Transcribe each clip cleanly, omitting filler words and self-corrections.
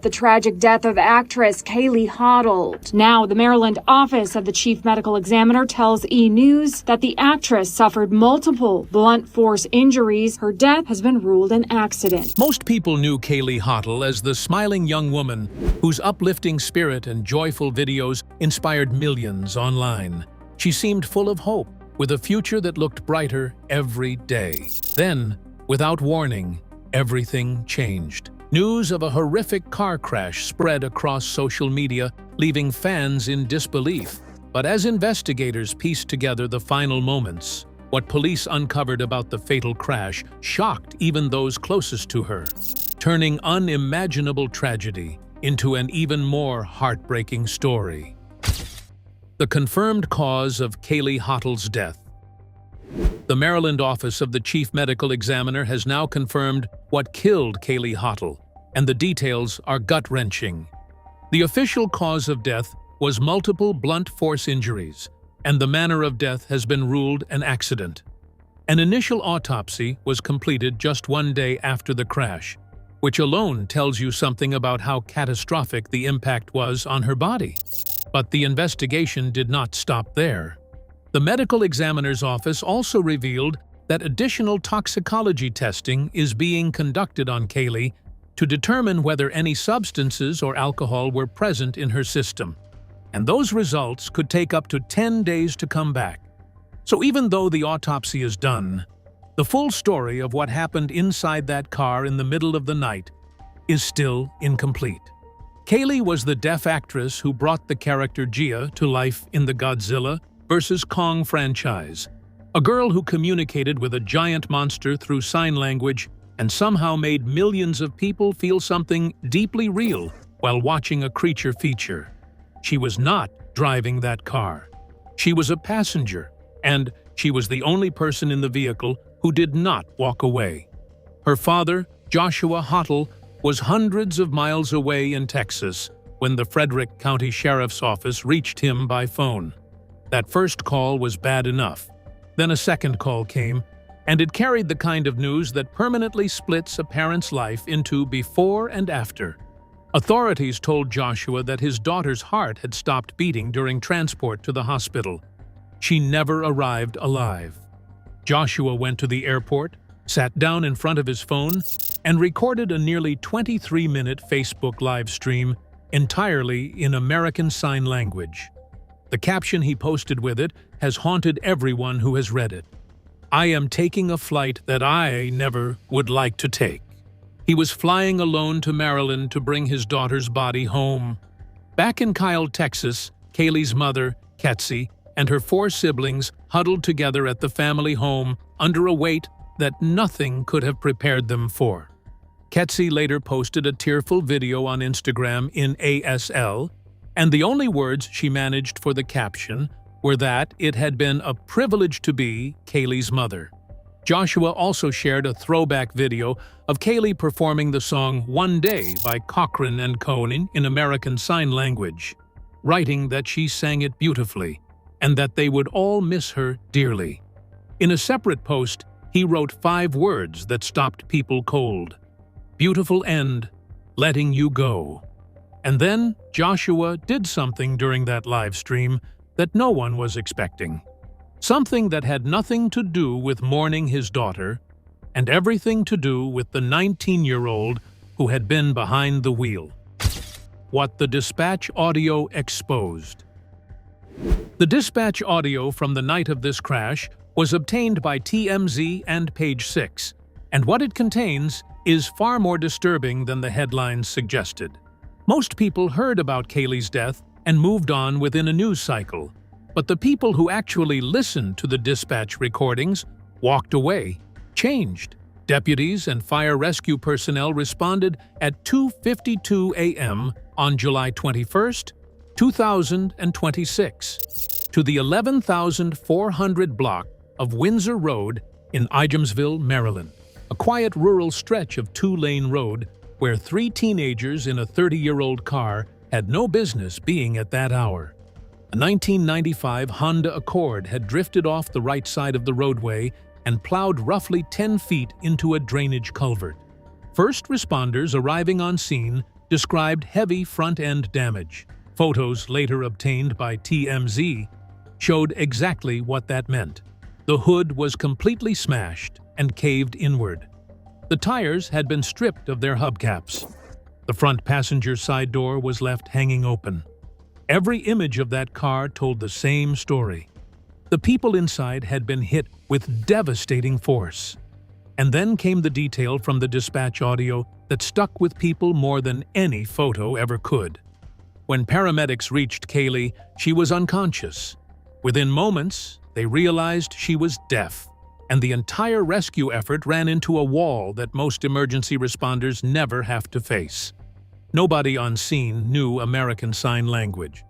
The tragic death of actress Kaylee Hottle. Now, the Maryland office of the chief medical examiner tells E! News that the actress suffered multiple blunt force injuries. Her death has been ruled an accident. Most people knew Kaylee Hottle as the smiling young woman whose uplifting spirit and joyful videos inspired millions online. She seemed full of hope, with a future that looked brighter every day. Then, without warning, everything changed. News of a horrific car crash spread across social media, leaving fans in disbelief. But as investigators pieced together the final moments, what police uncovered about the fatal crash shocked even those closest to her, turning unimaginable tragedy into an even more heartbreaking story. The confirmed cause of Kaylee Hottle's death. The Maryland office of the chief medical examiner has now confirmed what killed Kaylee Hottle, and the details are gut-wrenching. The official cause of death was multiple blunt force injuries, and the manner of death has been ruled an accident. An initial autopsy was completed just 1 day after the crash, which alone tells you something about how catastrophic the impact was on her body. But the investigation did not stop there. The medical examiner's office also revealed that additional toxicology testing is being conducted on Kaylee to determine whether any substances or alcohol were present in her system. And those results could take up to 10 days to come back. So even though the autopsy is done, the full story of what happened inside that car in the middle of the night is still incomplete. Kaylee was the deaf actress who brought the character Gia to life in the Godzilla vs. Kong franchise, a girl who communicated with a giant monster through sign language and somehow made millions of people feel something deeply real while watching a creature feature. She was not driving that car. She was a passenger, and she was the only person in the vehicle who did not walk away. Her father, Joshua Hottle, was hundreds of miles away in Texas when the Frederick County Sheriff's Office reached him by phone. That first call was bad enough. Then a second call came, and it carried the kind of news that permanently splits a parent's life into before and after. Authorities told Joshua that his daughter's heart had stopped beating during transport to the hospital. She never arrived alive. Joshua went to the airport, sat down in front of his phone, and recorded a nearly 23-minute Facebook live stream entirely in American Sign Language. The caption he posted with it has haunted everyone who has read it. "I am taking a flight that I never would like to take." He was flying alone to Maryland to bring his daughter's body home. Back in Kyle, Texas, Kaylee's mother, Ketsy, and her 4 siblings huddled together at the family home under a weight that nothing could have prepared them for. Ketsy later posted a tearful video on Instagram in ASL, and the only words she managed for the caption were that it had been a privilege to be Kaylee's mother. Joshua also shared a throwback video of Kaylee performing the song "One Day" by Cochran and Cohen in American Sign Language, writing that she sang it beautifully and that they would all miss her dearly. In a separate post, he wrote 5 words that stopped people cold. "Beautiful end, letting you go." And then Joshua did something during that live stream that no one was expecting. Something that had nothing to do with mourning his daughter and everything to do with the 19-year-old who had been behind the wheel. What the dispatch audio exposed. The dispatch audio from the night of this crash was obtained by TMZ and Page 6, and what it contains is far more disturbing than the headlines suggested. Most people heard about Kaylee's death and moved on within a news cycle, but the people who actually listened to the dispatch recordings walked away, changed. Deputies and fire rescue personnel responded at 2:52 a.m. on July 21, 2026, to the 11,400 block of Windsor Road in Igemsville, Maryland, a quiet rural stretch of 2-lane road where 3 teenagers in a 30-year-old car had no business being at that hour. A 1995 Honda Accord had drifted off the right side of the roadway and plowed roughly 10 feet into a drainage culvert. First responders arriving on scene described heavy front-end damage. Photos later obtained by TMZ showed exactly what that meant. The hood was completely smashed and caved inward. The tires had been stripped of their hubcaps. The front passenger side door was left hanging open. Every image of that car told the same story. The people inside had been hit with devastating force. And then came the detail from the dispatch audio that stuck with people more than any photo ever could. When paramedics reached Kaylee, she was unconscious. Within moments, they realized she was deaf, and the entire rescue effort ran into a wall that most emergency responders never have to face. Nobody on scene knew American Sign Language.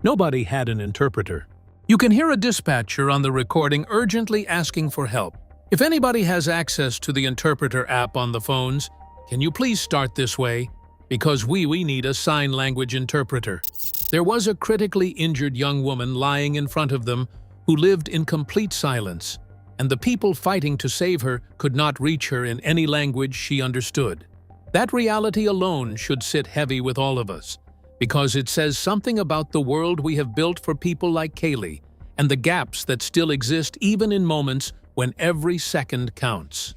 Nobody had an interpreter. You can hear a dispatcher on the recording urgently asking for help. If anybody has access to the interpreter app on the phones, can you please start this way? Because we need a sign language interpreter. There was a critically injured young woman lying in front of them who lived in complete silence, and the people fighting to save her could not reach her in any language she understood. That reality alone should sit heavy with all of us, because it says something about the world we have built for people like Kaylee and the gaps that still exist even in moments when every second counts.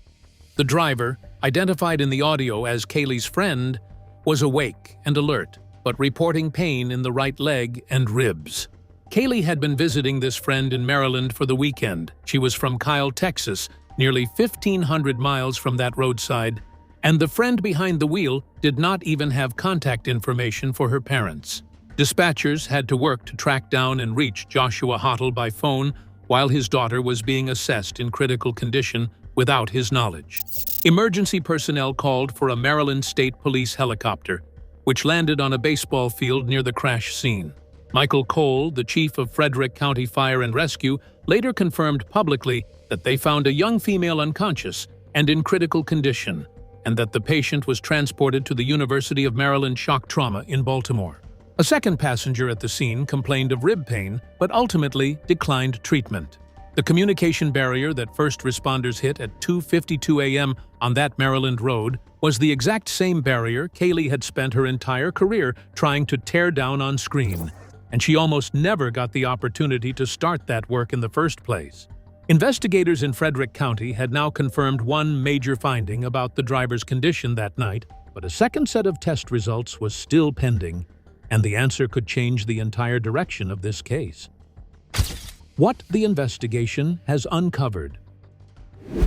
The driver, identified in the audio as Kaylee's friend, was awake and alert, but reporting pain in the right leg and ribs. Kaylee had been visiting this friend in Maryland for the weekend. She was from Kyle, Texas, nearly 1,500 miles from that roadside, and the friend behind the wheel did not even have contact information for her parents. Dispatchers had to work to track down and reach Joshua Hottle by phone while his daughter was being assessed in critical condition without his knowledge. Emergency personnel called for a Maryland State Police helicopter, which landed on a baseball field near the crash scene. Michael Cole, the chief of Frederick County Fire and Rescue, later confirmed publicly that they found a young female unconscious and in critical condition, and that the patient was transported to the University of Maryland Shock Trauma in Baltimore. A second passenger at the scene complained of rib pain, but ultimately declined treatment. The communication barrier that first responders hit at 2:52 a.m. on that Maryland road was the exact same barrier Kaylee had spent her entire career trying to tear down on screen, and she almost never got the opportunity to start that work in the first place. Investigators in Frederick County had now confirmed one major finding about the driver's condition that night, but a second set of test results was still pending, and the answer could change the entire direction of this case. What the investigation has uncovered.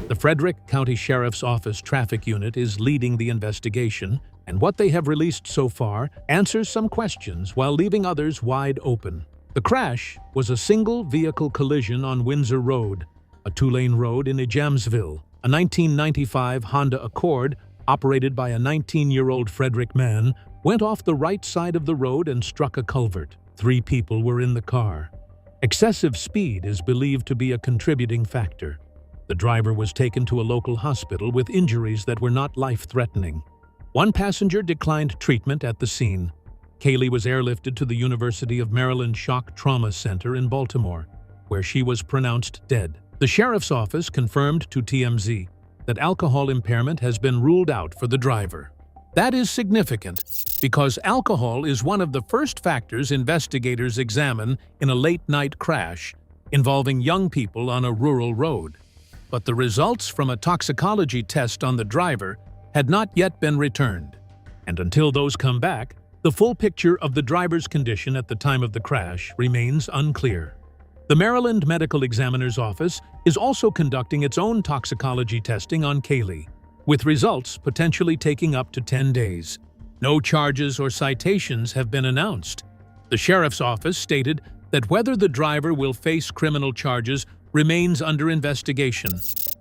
The Frederick County Sheriff's Office Traffic Unit is leading the investigation, and what they have released so far answers some questions while leaving others wide open. The crash was a single-vehicle collision on Windsor Road, a two-lane road in Ijamsville. A 1995 Honda Accord, operated by a 19-year-old Frederick man, went off the right side of the road and struck a culvert. 3 people were in the car. Excessive speed is believed to be a contributing factor. The driver was taken to a local hospital with injuries that were not life-threatening. One passenger declined treatment at the scene. Kaylee was airlifted to the University of Maryland Shock Trauma Center in Baltimore, where she was pronounced dead. The sheriff's office confirmed to TMZ that alcohol impairment has been ruled out for the driver. That is significant because alcohol is one of the first factors investigators examine in a late-night crash involving young people on a rural road. But the results from a toxicology test on the driver had not yet been returned, and until those come back, the full picture of the driver's condition at the time of the crash remains unclear. The Maryland Medical Examiner's Office is also conducting its own toxicology testing on Kaylee, with results potentially taking up to 10 days. No charges or citations have been announced. The sheriff's office stated that whether the driver will face criminal charges remains under investigation,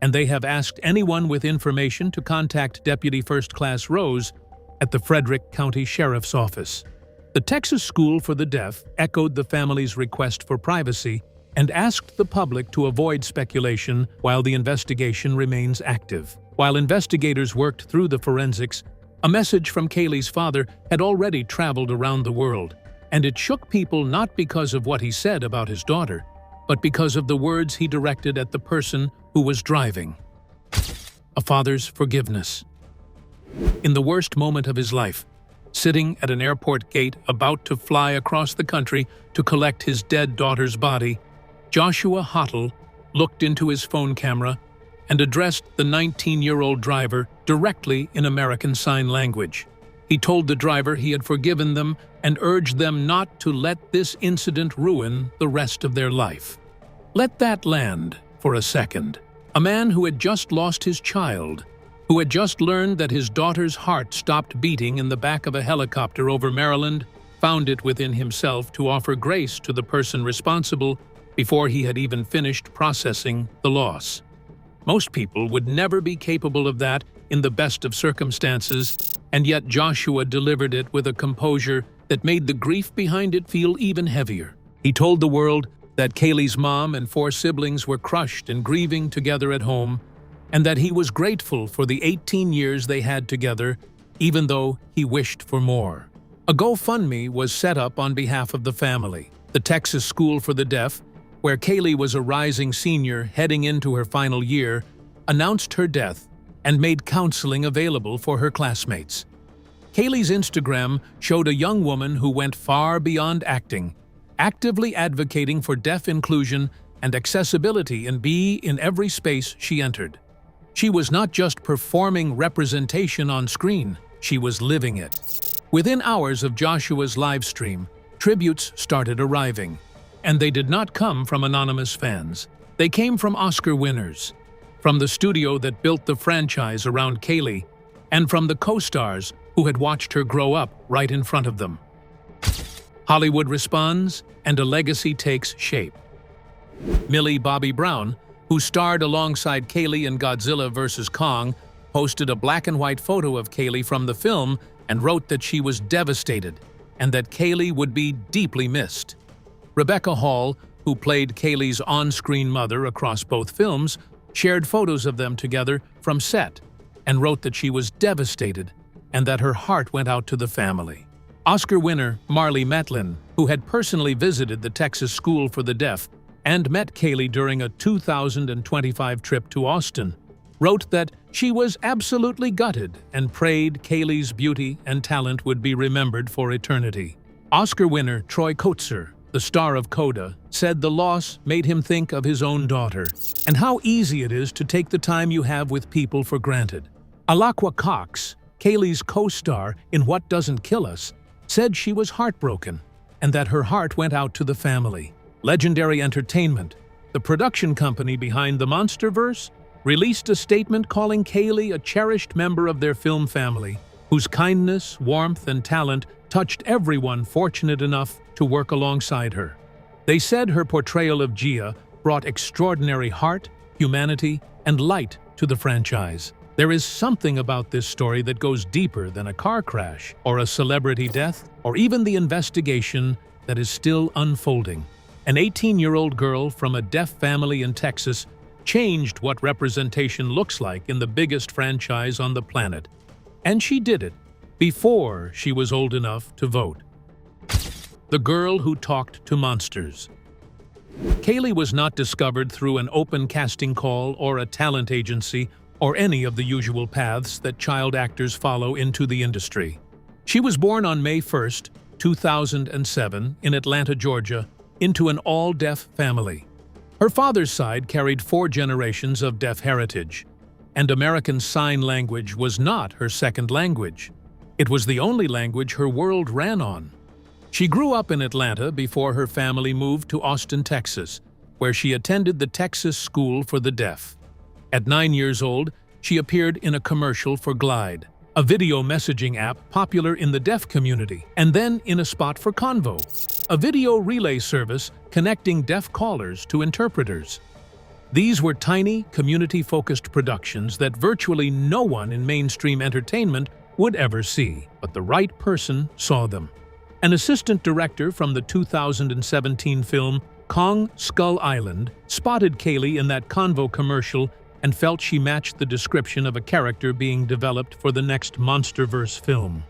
and they have asked anyone with information to contact Deputy First Class Rose at the Frederick County Sheriff's Office. The Texas School for the Deaf echoed the family's request for privacy and asked the public to avoid speculation while the investigation remains active. While investigators worked through the forensics, a message from Kaylee's father had already traveled around the world, and it shook people not because of what he said about his daughter, but because of the words he directed at the person who was driving. A father's forgiveness. In the worst moment of his life, sitting at an airport gate about to fly across the country to collect his dead daughter's body, Joshua Hottle looked into his phone camera and addressed the 19-year-old driver directly in American Sign Language. He told the driver he had forgiven them and urged them not to let this incident ruin the rest of their life. Let that land for a second. A man who had just lost his child, who had just learned that his daughter's heart stopped beating in the back of a helicopter over Maryland, found it within himself to offer grace to the person responsible before he had even finished processing the loss. Most people would never be capable of that in the best of circumstances, and yet Joshua delivered it with a composure that made the grief behind it feel even heavier. He told the world that Kaylee's mom and 4 siblings were crushed and grieving together at home, and that he was grateful for the 18 years they had together, even though he wished for more. A GoFundMe was set up on behalf of the family. The Texas School for the Deaf, where Kaylee was a rising senior heading into her final year, announced her death and made counseling available for her classmates. Kaylee's Instagram showed a young woman who went far beyond acting, actively advocating for deaf inclusion and accessibility in every space she entered. She was not just performing representation on screen, she was living it. Within hours of Joshua's live stream, tributes started arriving. And they did not come from anonymous fans. They came from Oscar winners, from the studio that built the franchise around Kaylee, and from the co-stars who had watched her grow up right in front of them. Hollywood responds, and a legacy takes shape. Millie Bobby Brown, who starred alongside Kaylee in Godzilla vs. Kong, posted a black-and-white photo of Kaylee from the film and wrote that she was devastated and that Kaylee would be deeply missed. Rebecca Hall, who played Kaylee's on-screen mother across both films, shared photos of them together from set and wrote that she was devastated and that her heart went out to the family. Oscar winner Marlee Matlin, who had personally visited the Texas School for the Deaf and met Kaylee during a 2025 trip to Austin, wrote that she was absolutely gutted and prayed Kaylee's beauty and talent would be remembered for eternity. Oscar winner Troy Kotsur, the star of Coda, said the loss made him think of his own daughter and how easy it is to take the time you have with people for granted. Alaqua Cox, Kaylee's co-star in What Doesn't Kill Us, said she was heartbroken and that her heart went out to the family. Legendary Entertainment, the production company behind the Monsterverse, released a statement calling Kaylee a cherished member of their film family, whose kindness, warmth, and talent touched everyone fortunate enough to work alongside her. They said her portrayal of Gia brought extraordinary heart, humanity, and light to the franchise. There is something about this story that goes deeper than a car crash, or a celebrity death, or even the investigation that is still unfolding. An 18-year-old girl from a deaf family in Texas changed what representation looks like in the biggest franchise on the planet. And she did it before she was old enough to vote. The girl who talked to monsters. Kaylee was not discovered through an open casting call or a talent agency or any of the usual paths that child actors follow into the industry. She was born on May 1, 2007, in Atlanta, Georgia, into an all-deaf family. Her father's side carried 4 generations of deaf heritage, and American Sign Language was not her second language. It was the only language her world ran on. She grew up in Atlanta before her family moved to Austin, Texas, where she attended the Texas School for the Deaf. At 9 years old, she appeared in a commercial for Glide, a video messaging app popular in the deaf community, and then in a spot for Convo, a video relay service connecting deaf callers to interpreters. These were tiny, community-focused productions that virtually no one in mainstream entertainment would ever see, but the right person saw them. An assistant director from the 2017 film Kong Skull Island spotted Kaylee in that Convo commercial and felt she matched the description of a character being developed for the next Monsterverse film.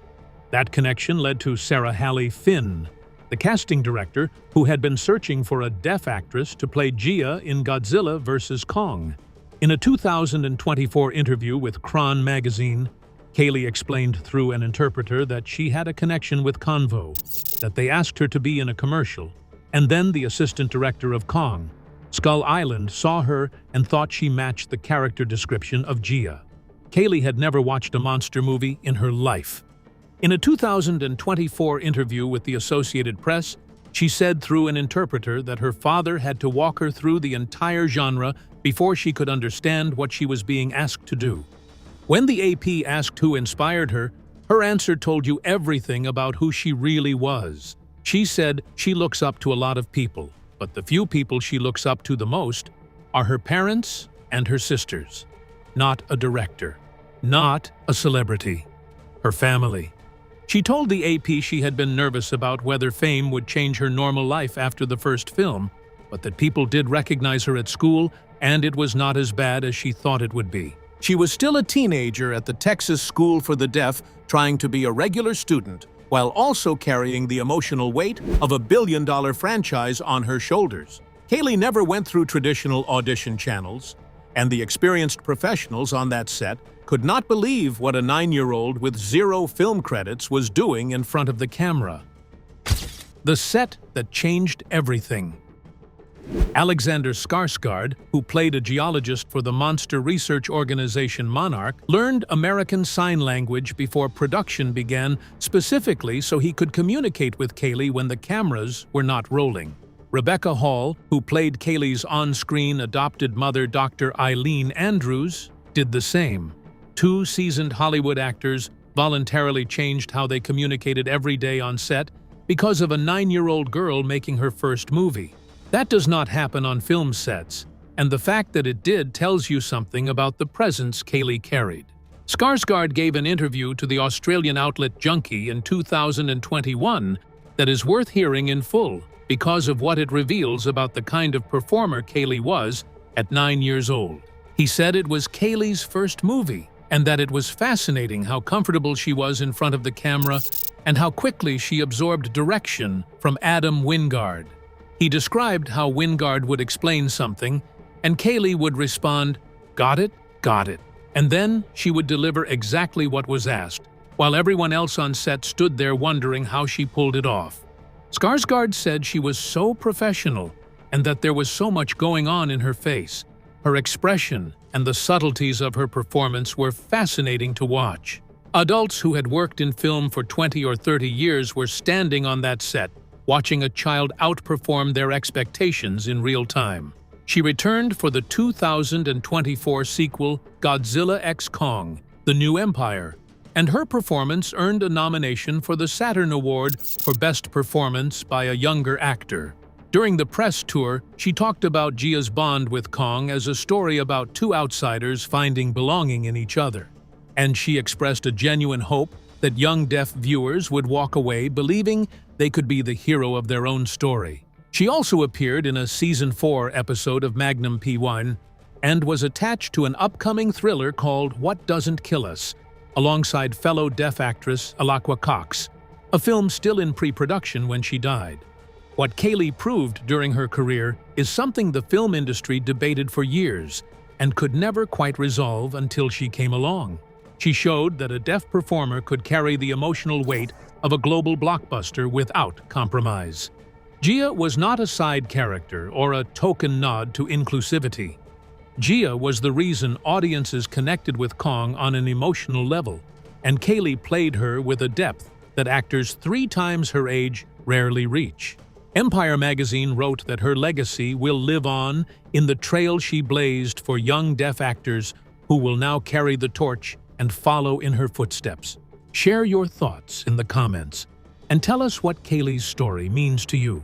That connection led to Sarah Halley Finn, the casting director who had been searching for a deaf actress to play Gia in Godzilla vs. Kong. In a 2024 interview with Kron magazine, Kaylee explained through an interpreter that she had a connection with Convo, that they asked her to be in a commercial, and then the assistant director of Kong, Skull Island, saw her and thought she matched the character description of Gia. Kaylee had never watched a monster movie in her life. In a 2024 interview with the Associated Press, she said through an interpreter that her father had to walk her through the entire genre before she could understand what she was being asked to do. When the AP asked who inspired her, her answer told you everything about who she really was. She said she looks up to a lot of people, but the few people she looks up to the most are her parents and her sisters. Not a director, not a celebrity, her family. She told the AP she had been nervous about whether fame would change her normal life after the first film, but that people did recognize her at school and it was not as bad as she thought it would be. She was still a teenager at the Texas School for the Deaf, trying to be a regular student, while also carrying the emotional weight of a billion-dollar franchise on her shoulders. Kaylee never went through traditional audition channels, and the experienced professionals on that set could not believe what a 9-year-old with 0 film credits was doing in front of the camera. The set that changed everything. Alexander Skarsgård, who played a geologist for the monster research organization Monarch, learned American Sign Language before production began, specifically so he could communicate with Kaylee when the cameras were not rolling. Rebecca Hall, who played Kaylee's on-screen adopted mother, Dr. Eileen Andrews, did the same. 2 seasoned Hollywood actors voluntarily changed how they communicated every day on set because of a 9-year-old girl making her first movie. That does not happen on film sets, and the fact that it did tells you something about the presence Kaylee carried. Skarsgård gave an interview to the Australian outlet Junkie in 2021 that is worth hearing in full because of what it reveals about the kind of performer Kaylee was at 9 years old. He said it was Kaylee's first movie, and that it was fascinating how comfortable she was in front of the camera and how quickly she absorbed direction from Adam Wingard. He described how Wingard would explain something, and Kaylee would respond, "Got it, got it." And then she would deliver exactly what was asked, while everyone else on set stood there wondering how she pulled it off. Skarsgård said she was so professional and that there was so much going on in her face. Her expression and the subtleties of her performance were fascinating to watch. Adults who had worked in film for 20 or 30 years were standing on that set, watching a child outperform their expectations in real time. She returned for the 2024 sequel Godzilla x Kong: The New Empire, and her performance earned a nomination for the Saturn Award for Best Performance by a Younger Actor. During the press tour, she talked about Gia's bond with Kong as a story about 2 outsiders finding belonging in each other. And she expressed a genuine hope that young deaf viewers would walk away believing they could be the hero of their own story. She also appeared in a Season 4 episode of Magnum P1 and was attached to an upcoming thriller called What Doesn't Kill Us, alongside fellow deaf actress Alaqua Cox, a film still in pre-production when she died. What Kaylee proved during her career is something the film industry debated for years and could never quite resolve until she came along. She showed that a deaf performer could carry the emotional weight of a global blockbuster without compromise. Gia was not a side character or a token nod to inclusivity. Gia was the reason audiences connected with Kong on an emotional level, and Kaylee played her with a depth that actors 3 times her age rarely reach. Empire magazine wrote that her legacy will live on in the trail she blazed for young deaf actors who will now carry the torch and follow in her footsteps. Share your thoughts in the comments and tell us what Kaylee's story means to you.